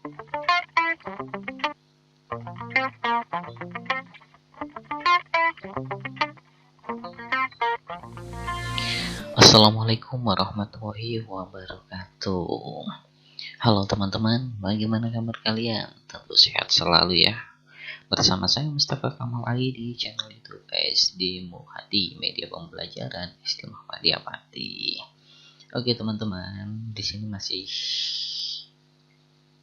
Assalamualaikum warahmatullahi wabarakatuh. Halo teman-teman, bagaimana kabar kalian? Tentu sehat selalu ya. Bersama saya Mustafa Kamal Ali di channel YouTube SD Muhadi, media pembelajaran SD Muhammadiyah Pati. Oke teman-teman, di sini masih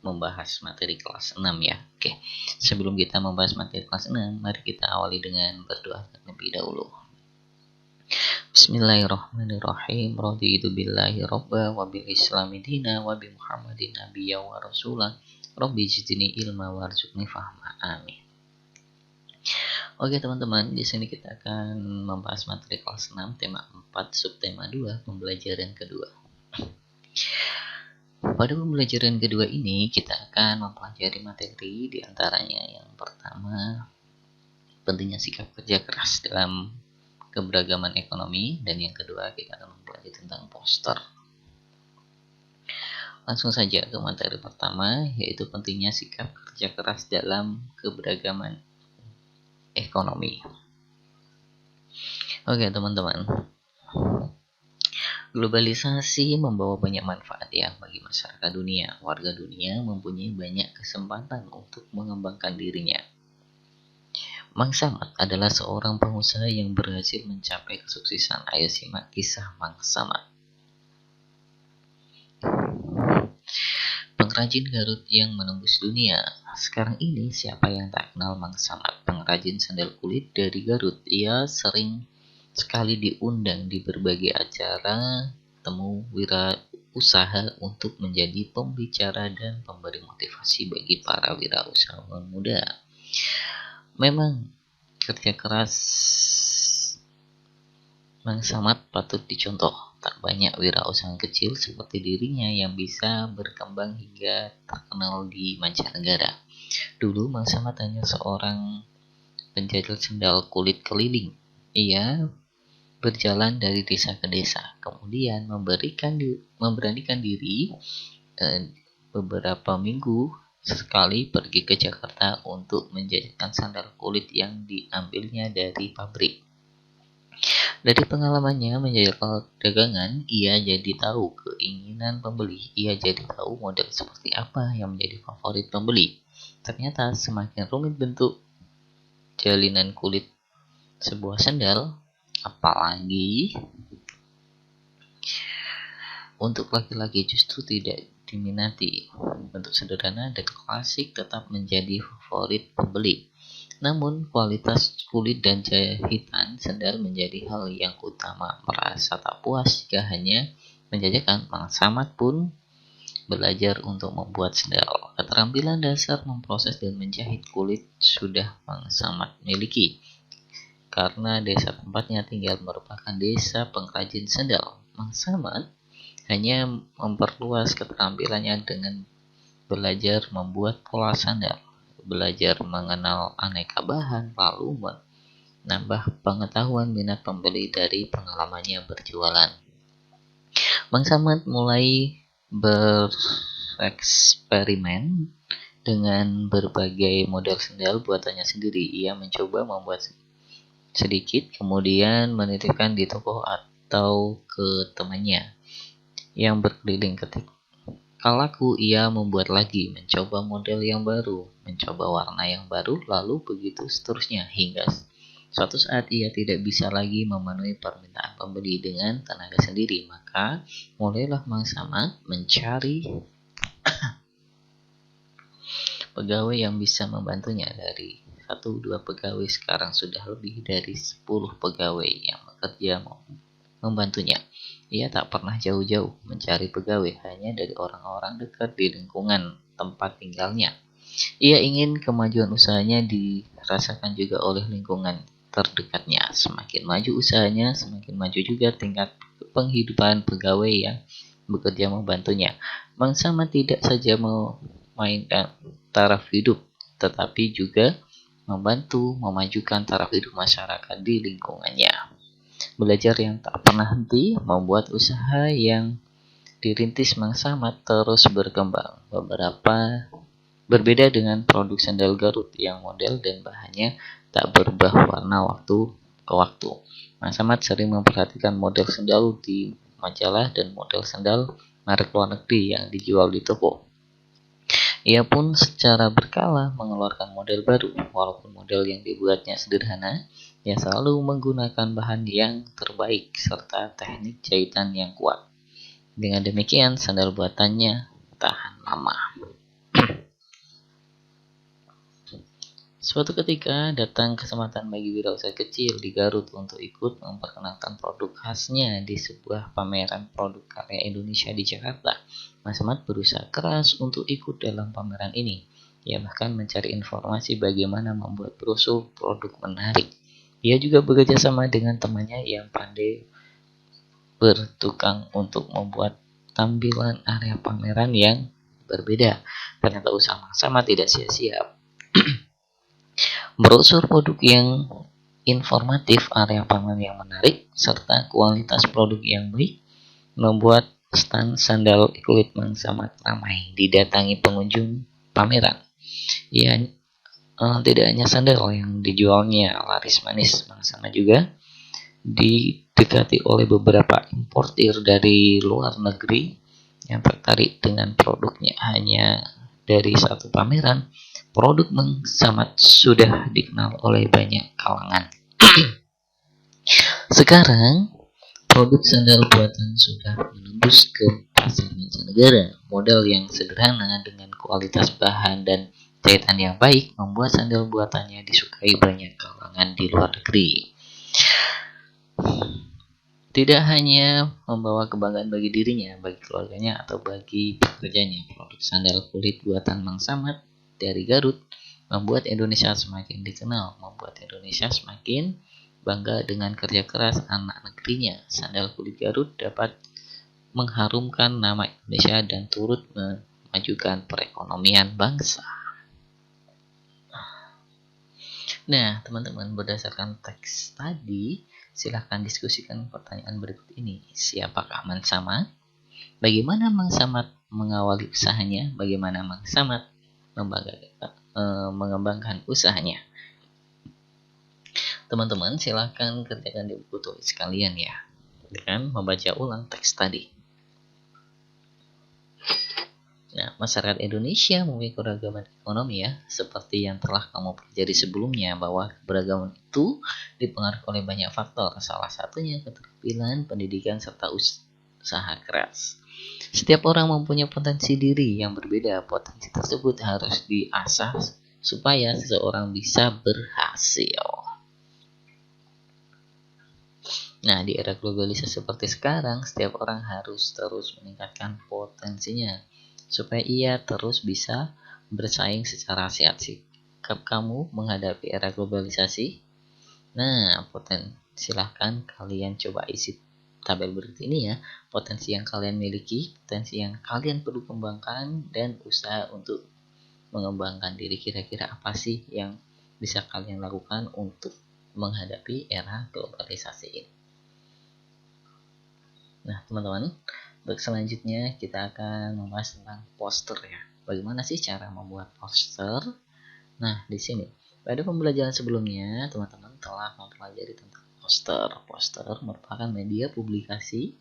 membahas materi kelas 6 ya. Oke, sebelum kita membahas materi kelas 6, mari kita awali dengan berdoa terlebih dahulu. Bismillahirrahmanirrahim. Raditu billahi robba wa bil islami dina wa bi Muhammadin nabiyya wa rasulah. Rabbi zidni ilma warzuqni fahma. Amin. Oke teman-teman, di sini kita akan membahas materi kelas 6, tema 4, subtema 2, pembelajaran kedua. Pada pembelajaran kedua ini kita akan mempelajari materi diantaranya yang pertama, pentingnya sikap kerja keras dalam keberagaman ekonomi, dan yang kedua kita akan mempelajari tentang poster. Langsung saja ke materi pertama, yaitu pentingnya sikap kerja keras dalam keberagaman ekonomi. Oke teman-teman, globalisasi membawa banyak manfaat ya bagi masyarakat dunia. Warga dunia mempunyai banyak kesempatan untuk mengembangkan dirinya. Mang Samad adalah seorang pengusaha yang berhasil mencapai kesuksesan. Ayo simak kisah Mang Samad. Pengrajin Garut yang menembus dunia. Sekarang ini siapa yang tak kenal Mang Samad, pengrajin sandal kulit dari Garut. Ia sering sekali diundang di berbagai acara temu wirausaha untuk menjadi pembicara dan pemberi motivasi bagi para wirausahawan muda. Memang kerja keras Mang Samad patut dicontoh. Tak banyak wirausahawan kecil seperti dirinya yang bisa berkembang hingga terkenal di mancanegara. Dulu Mang Samad hanya seorang penjajal sendal kulit keliling. Ia berjalan dari desa ke desa, kemudian memberanikan diri beberapa minggu sekali pergi ke Jakarta untuk menjajakan sandal kulit yang diambilnya dari pabrik. Dari pengalamannya menjajakan dagangan, ia jadi tahu keinginan pembeli. Ia jadi tahu model seperti apa yang menjadi favorit pembeli. Ternyata semakin rumit bentuk jalinan kulit sebuah sandal, apalagi untuk laki-laki justru tidak diminati. Bentuk sederhana dan klasik tetap menjadi favorit pembeli. Namun kualitas kulit dan jahitan sandal menjadi hal yang utama. Merasa tak puas jika hanya menjajakan, Mang Samad pun belajar untuk membuat sandal. Keterampilan dasar memproses dan menjahit kulit sudah Mang Samad miliki. Karena desa tempatnya tinggal merupakan desa pengrajin sandal, Mang Samad hanya memperluas keterampilannya dengan belajar membuat pola sandal, belajar mengenal aneka bahan, lalu menambah pengetahuan minat pembeli dari pengalamannya berjualan. Mang Samad mulai bereksperimen dengan berbagai model sandal buatannya sendiri. Ia mencoba membuat sedikit, kemudian menitipkan di toko atau ke temannya yang berkeliling. Ketika laku, ia membuat lagi, mencoba model yang baru, mencoba warna yang baru, lalu begitu seterusnya, hingga suatu saat ia tidak bisa lagi memenuhi permintaan pembeli dengan tenaga sendiri. Maka mulailah Mang Samad mencari pegawai yang bisa membantunya. Dari 1-2 pegawai sekarang sudah lebih dari 10 pegawai yang bekerja membantunya. Ia tak pernah jauh-jauh mencari pegawai, hanya dari orang-orang dekat di lingkungan tempat tinggalnya. Ia ingin kemajuan usahanya dirasakan juga oleh lingkungan terdekatnya. Semakin maju usahanya, semakin maju juga tingkat penghidupan pegawai yang bekerja membantunya. Mang Samad tidak saja memainkan taraf hidup, tetapi juga membantu memajukan taraf hidup masyarakat di lingkungannya. Belajar yang tak pernah henti membuat usaha yang dirintis Mang Samad terus berkembang. Beberapa Berbeda dengan produk sandal Garut yang model dan bahannya tak berubah warna waktu ke waktu. Mang Samad sering memperhatikan model sandal di majalah dan model sandal merek luar negeri yang dijual di toko. Ia pun secara berkala mengeluarkan model baru, walaupun model yang dibuatnya sederhana, ia selalu menggunakan bahan yang terbaik serta teknik jahitan yang kuat. Dengan demikian, sandal buatannya tahan lama. Suatu ketika datang kesempatan bagi wirausaha kecil di Garut untuk ikut memperkenalkan produk khasnya di sebuah pameran produk karya Indonesia di Jakarta. Mas Mat berusaha keras untuk ikut dalam pameran ini. Ia bahkan mencari informasi bagaimana membuat brosur produk menarik. Ia juga bekerja sama dengan temannya yang pandai bertukang untuk membuat tampilan area pameran yang berbeda. Ternyata usaha Mas Mat tidak sia-sia. Brosur produk yang informatif, area pameran yang menarik, serta kualitas produk yang baik membuat stand sandal kulit Mang Samad ramai didatangi pengunjung pameran. Ya, tidak hanya sandal yang dijualnya laris manis, Mang Samad juga didekati oleh beberapa importir dari luar negeri yang tertarik dengan produknya. Hanya dari satu pameran, produk Mang Samad sudah dikenal oleh banyak kalangan. Sekarang, produk sandal buatan sudah menembus ke pasar mancanegara. Model yang sederhana dengan kualitas bahan dan jahitan yang baik membuat sandal buatannya disukai banyak kalangan di luar negeri. Tidak hanya membawa kebanggaan bagi dirinya, bagi keluarganya, atau bagi pekerjanya, produk sandal kulit buatan Mang Samad dari Garut membuat Indonesia semakin dikenal, membuat Indonesia semakin bangga dengan kerja keras anak negerinya. Sandal kulit Garut dapat mengharumkan nama Indonesia dan turut memajukan perekonomian bangsa. Nah, teman-teman, berdasarkan teks tadi, silahkan diskusikan pertanyaan berikut ini. Siapakah Mang Samad? Bagaimana Mang Samad mengawali usahanya? Bagaimana Mang Samad mengembangkan usahanya? Teman-teman, silahkan kerjakan di buku tulis kalian ya, dengan membaca ulang teks tadi. Nah, masyarakat Indonesia memiliki keragaman ekonomi ya, seperti yang telah kamu pelajari sebelumnya, bahwa keberagaman itu dipengaruhi oleh banyak faktor, salah satunya keterampilan, pendidikan, serta usaha keras. Setiap orang mempunyai potensi diri yang berbeda. Potensi tersebut harus diasah supaya seseorang bisa berhasil. Nah, di era globalisasi seperti sekarang, setiap orang harus terus meningkatkan potensinya supaya ia terus bisa bersaing secara sehat. Sikap kamu menghadapi era globalisasi? Nah, silahkan kalian coba isi tabel berikut ini ya. Potensi yang kalian miliki, potensi yang kalian perlu kembangkan, dan usaha untuk mengembangkan diri. Kira-kira apa sih yang bisa kalian lakukan untuk menghadapi era globalisasi ini? Nah, teman-teman, untuk selanjutnya kita akan membahas tentang poster ya. Bagaimana sih cara membuat poster? Nah, di sini pada pembelajaran sebelumnya teman-teman telah mempelajari tentang poster. Poster merupakan media publikasi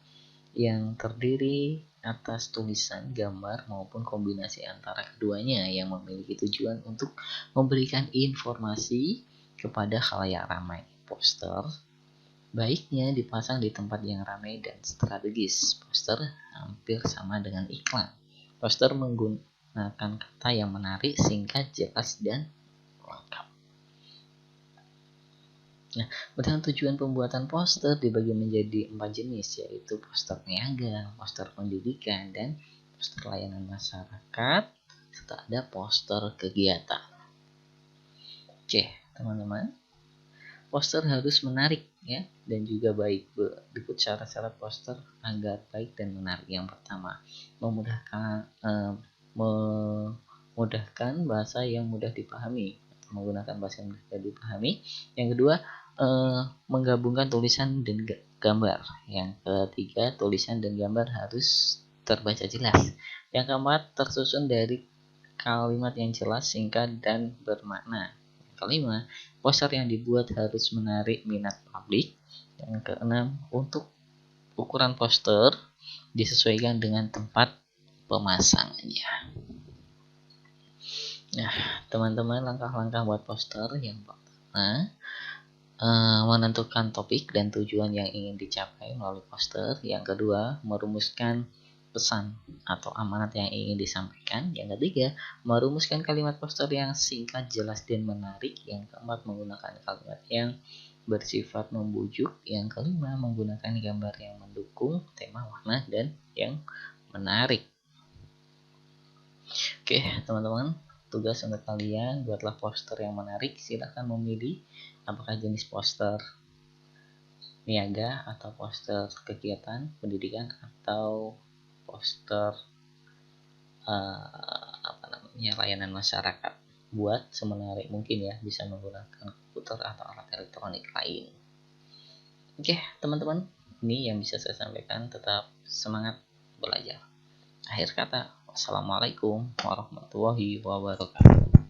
yang terdiri atas tulisan, gambar, maupun kombinasi antara keduanya yang memiliki tujuan untuk memberikan informasi kepada khalayak ramai. Poster baiknya dipasang di tempat yang ramai dan strategis. Poster hampir sama dengan iklan. Poster menggunakan kata yang menarik, singkat, jelas, dan lengkap. Nah, dengan tujuan pembuatan poster dibagi menjadi 4 jenis, yaitu poster niaga, poster pendidikan, dan poster layanan masyarakat, serta ada poster kegiatan. Oke, teman-teman. Poster harus menarik ya, dan juga baik. Berikut syarat-syarat poster agar baik dan menarik. Yang pertama, memudahkan bahasa yang mudah dipahami, menggunakan bahasa yang mudah dipahami. Yang kedua, menggabungkan tulisan dan gambar. Yang ketiga, tulisan dan gambar harus terbaca jelas. Yang keempat, tersusun dari kalimat yang jelas, singkat, dan bermakna. Yang kelima, poster yang dibuat harus menarik minat publik. Yang keenam, untuk ukuran poster disesuaikan dengan tempat pemasangannya. Nah, teman-teman, langkah-langkah buat poster yang pertama, menentukan topik dan tujuan yang ingin dicapai melalui poster. Yang kedua, merumuskan pesan atau amanat yang ingin disampaikan. Yang ketiga, merumuskan kalimat poster yang singkat, jelas, dan menarik. Yang keempat, menggunakan kalimat yang bersifat membujuk. Yang kelima, menggunakan gambar yang mendukung tema, warna, dan yang menarik. Oke, teman-teman, tugas untuk kalian, buatlah poster yang menarik. Silahkan memilih apakah jenis poster niaga atau poster kegiatan pendidikan atau poster layanan masyarakat. Buat semenarik mungkin ya, bisa menggunakan komputer atau alat elektronik lain. Oke, teman-teman, ini yang bisa saya sampaikan. Tetap semangat belajar. Akhir kata, wassalamualaikum warahmatullahi wabarakatuh.